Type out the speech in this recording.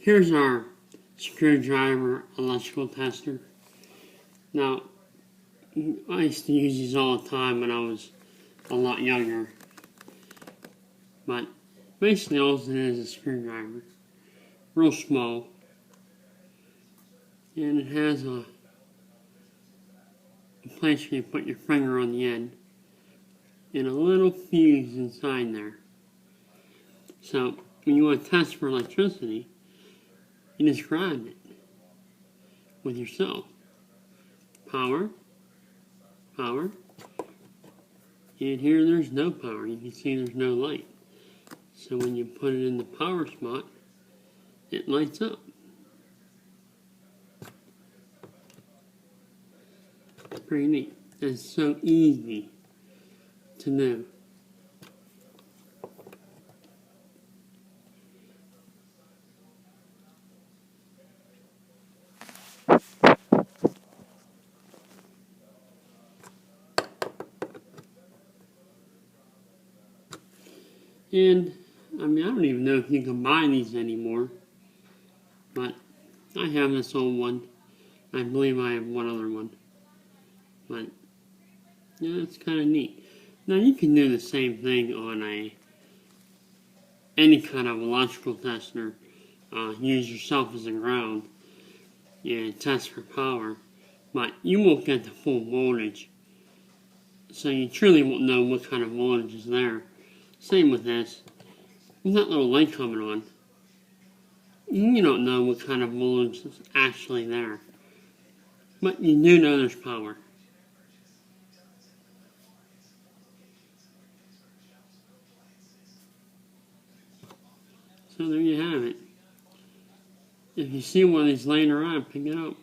Here's our screwdriver electrical tester. Now, I used to use these all the time when I was a lot younger. But basically all it is a screwdriver. Real small. And it has a place where you put your finger on the end. And a little fuse inside there. So, when you want to test for electricity, you just grab it with yourself. Power, power, and here there's no power. You can see there's no light. So when you put it in the power spot, it lights up. Pretty neat. It's so easy to do. And, I mean, I don't even know if you can buy these anymore, but I have this old one. I believe I have one other one. But, yeah, it's kind of neat. Now, you can do the same thing on any kind of electrical tester. Use yourself as a ground and test for power, but you won't get the full voltage. So you truly won't know what kind of voltage is there. Same with this. With that little light coming on, you don't know what kind of voltage is actually there. But you do know there's power. So there you have it. If you see one of these laying around, pick it up.